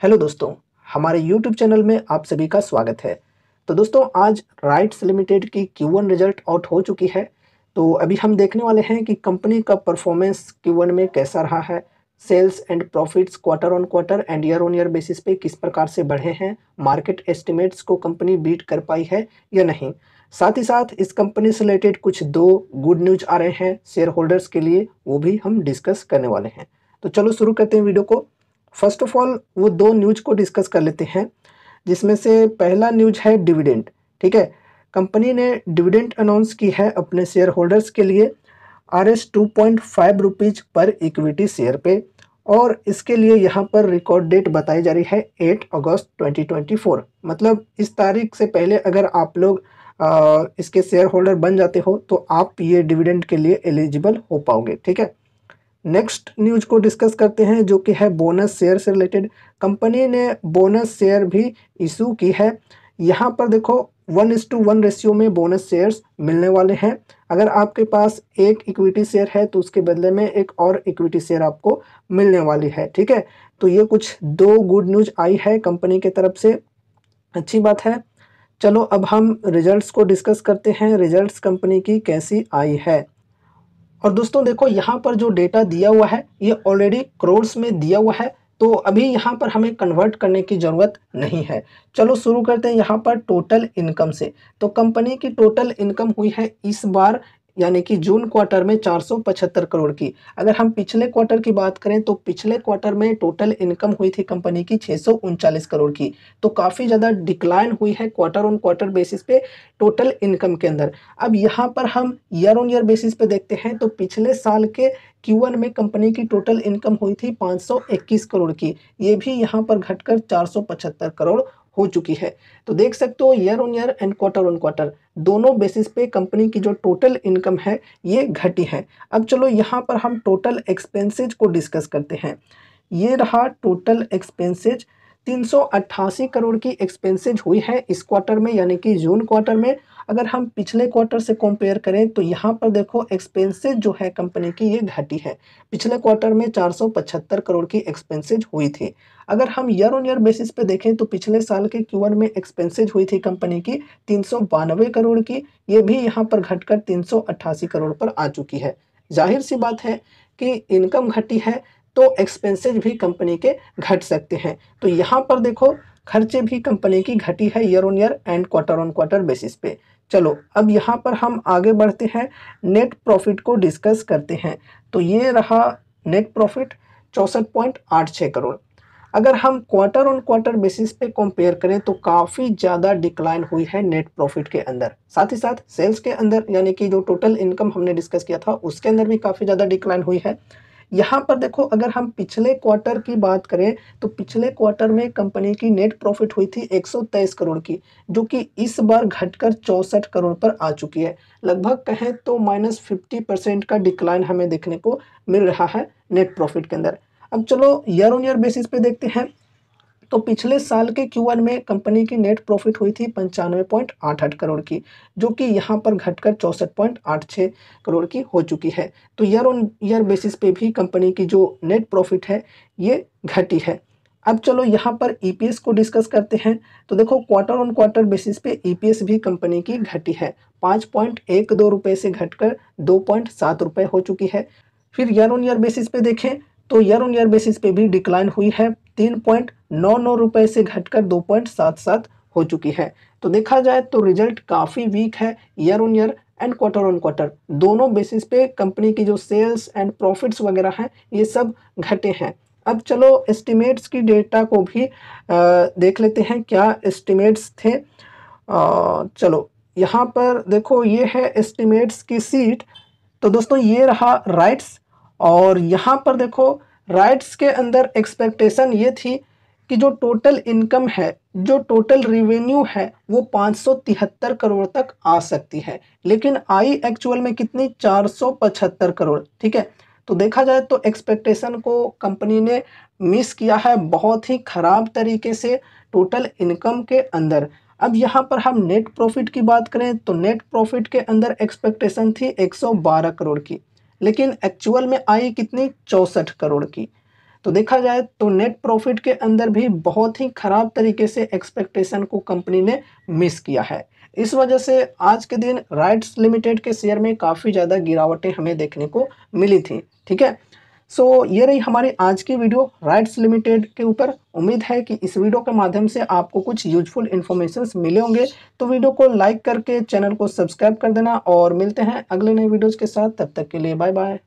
Hello दोस्तों, हमारे YouTube channel में आप सभी का स्वागत है। तो दोस्तों आज राइट्स लिमिटेड की Q1 रिजल्ट आउट हो चुकी है। तो अभी हम देखने वाले हैं कि कंपनी का परफॉर्मेंस Q1 में कैसा रहा है। Sales and profits quarter on quarter and year on year basis पे किस प्रकार से बढ़े हैं, मार्केट एस्टिमेट्स को कंपनी बीट कर पाई है या नहीं। साथ ही साथ इस कंपनी से रिलेटेड कुछ दो गुड न्यूज आ रहे हैं शेयर होल्डर्स के लिए, वो भी हम डिस्कस करने वाले हैं। तो चलो शुरू करते हैं वीडियो को। फर्स्ट ऑफ ऑल वो दो न्यूज को डिस्कस कर लेते हैं, जिसमें से पहला न्यूज है डिविडेंड। ठीक है, कंपनी ने डिविडेंड अनाउंस की है अपने शेयर होल्डर्स के लिए ₹2.5 पर इक्विटी शेयर पे, और इसके लिए यहाँ पर रिकॉर्ड डेट बताई जा रही है 8 अगस्त 2024। मतलब इस तारीख से पहले अगर आप लोग इसके शेयर होल्डर बन जाते हो तो आप ये डिविडेंड के लिए एलिजिबल हो पाओगे। ठीक है, नेक्स्ट न्यूज को डिस्कस करते हैं जो कि है बोनस शेयर से रिलेटेड। कंपनी ने बोनस शेयर भी इशू की है। यहाँ पर देखो 1:1 रेशियो में बोनस शेयर्स मिलने वाले हैं। अगर आपके पास एक इक्विटी शेयर है तो उसके बदले में एक और इक्विटी शेयर आपको मिलने वाली है। ठीक है, तो ये कुछ दो गुड न्यूज आई है कंपनी की तरफ से, अच्छी बात है। चलो अब हम रिजल्ट्स को डिस्कस करते हैं, रिजल्ट्स कंपनी की कैसी आई है। और दोस्तों देखो यहाँ पर जो डेटा दिया हुआ है ये ऑलरेडी करोड़्स में दिया हुआ है, तो अभी यहाँ पर हमें कन्वर्ट करने की ज़रूरत नहीं है। चलो शुरू करते हैं यहाँ पर टोटल इनकम से। तो कंपनी की टोटल इनकम हुई है इस बार यानी कि जून क्वार्टर में 475 करोड़ की। अगर हम पिछले क्वार्टर की बात करें तो पिछले क्वार्टर में टोटल इनकम हुई थी कंपनी की 639 करोड़ की। तो काफ़ी ज़्यादा डिक्लाइन हुई है क्वार्टर ऑन क्वार्टर बेसिस पे टोटल इनकम के अंदर। अब यहाँ पर हम ईयर ऑन ईयर बेसिस पे देखते हैं तो पिछले साल के Q1 में कंपनी की टोटल इनकम हुई थी 521 करोड़ की। ये भी यहाँ पर घटकर 475 करोड़ हो चुकी है। तो देख सकते हो year on year and quarter on quarter दोनों बेसिस पे कंपनी की जो टोटल इनकम है ये घटी है। अब चलो यहाँ पर हम टोटल एक्सपेंसेज को डिस्कस करते हैं। ये रहा टोटल एक्सपेंसेज, 388 करोड़ की एक्सपेंसेज हुई है इस क्वार्टर में यानी कि जून क्वार्टर में। अगर हम पिछले क्वार्टर से कंपेयर करें तो यहाँ पर देखो एक्सपेंसेज जो है कंपनी की ये घटी है। पिछले क्वार्टर में 475 करोड़ की एक्सपेंसेज हुई थी। अगर हम ईयर ऑन ईयर बेसिस पे देखें तो पिछले साल के Q1 में एक्सपेंसेज हुई थी कंपनी की 392 करोड़ की। ये भी यहाँ पर घटकर 388 करोड़ पर आ चुकी है। जाहिर सी बात है कि इनकम घटी है तो एक्सपेंसेज भी कंपनी के घट सकते हैं। तो यहाँ पर देखो खर्चे भी कंपनी की घटी है year on year and quarter on quarter basis पे। चलो अब यहाँ पर हम आगे बढ़ते हैं, नेट प्रॉफिट को डिस्कस करते हैं। तो ये रहा नेट प्रॉफिट 64.86 करोड़। अगर हम क्वार्टर ऑन क्वार्टर बेसिस पे कंपेयर करें तो काफ़ी ज़्यादा डिक्लाइन हुई है नेट प्रॉफिट के अंदर। साथ ही साथ सेल्स के अंदर यानी कि जो टोटल इनकम हमने डिस्कस किया था उसके अंदर भी काफ़ी ज़्यादा डिक्लाइन हुई है। यहाँ पर देखो अगर हम पिछले क्वार्टर की बात करें तो पिछले क्वार्टर में कंपनी की नेट प्रॉफिट हुई थी 123 करोड़ की, जो कि इस बार घटकर 64 करोड़ पर आ चुकी है। लगभग कहें तो -50% का डिक्लाइन हमें देखने को मिल रहा है नेट प्रॉफिट के अंदर। अब चलो ईयर ऑन ईयर बेसिस पे देखते हैं। तो पिछले साल के Q1 में कंपनी की नेट प्रॉफिट हुई थी 95.88 करोड़ की, जो कि यहाँ पर घटकर 64.86 करोड़ की हो चुकी है। तो ईयर ऑन ईयर बेसिस पे भी कंपनी की जो नेट प्रॉफिट है ये घटी है। अब चलो यहाँ पर EPS को डिस्कस करते हैं। तो देखो क्वार्टर ऑन क्वार्टर बेसिस पे EPS भी कंपनी की घटी है, 5.12 रुपये से घटकर 2.7 रुपये हो चुकी है। फिर ईयर ऑन ईयर बेसिस पे देखें तो ईयर ऑन ईयर बेसिस पे भी डिक्लाइन हुई है, 3.99 रुपये से घटकर 2.77 हो चुकी है। तो देखा जाए तो रिजल्ट काफ़ी वीक है year on year and quarter on quarter दोनों बेसिस पे कंपनी की जो सेल्स एंड प्रॉफिट्स वगैरह हैं ये सब घटे हैं। अब चलो एस्टिमेट्स की डेटा को भी देख लेते हैं, क्या एस्टिमेट्स थे। चलो यहाँ पर देखो ये है एस्टिमेट्स की सीट। तो दोस्तों ये रहा राइट्स, और यहाँ पर देखो राइट्स के अंदर एक्सपेक्टेशन ये थी कि जो टोटल इनकम है, जो टोटल रिवेन्यू है वो 573 करोड़ तक आ सकती है, लेकिन आई एक्चुअल में कितनी 475 करोड़। ठीक है, तो देखा जाए तो एक्सपेक्टेशन को कंपनी ने मिस किया है बहुत ही ख़राब तरीके से टोटल इनकम के अंदर। अब यहाँ पर हम नेट प्रॉफिट की बात करें तो नेट प्रॉफिट के अंदर एक्सपेक्टेशन थी 112 करोड़ की, लेकिन एक्चुअल में आई कितनी 64 करोड़ की। तो देखा जाए तो नेट प्रॉफिट के अंदर भी बहुत ही खराब तरीके से एक्सपेक्टेशन को कंपनी ने मिस किया है। इस वजह से आज के दिन राइट्स लिमिटेड के शेयर में काफ़ी ज़्यादा गिरावटें हमें देखने को मिली थी। ठीक है, सो ये रही हमारी आज की वीडियो राइट्स लिमिटेड के ऊपर। उम्मीद है कि इस वीडियो के माध्यम से आपको कुछ यूजफुल इन्फॉर्मेशंस मिले होंगे। तो वीडियो को लाइक करके चैनल को सब्सक्राइब कर देना और मिलते हैं अगले नए वीडियोज़ के साथ। तब तक के लिए बाय बाय।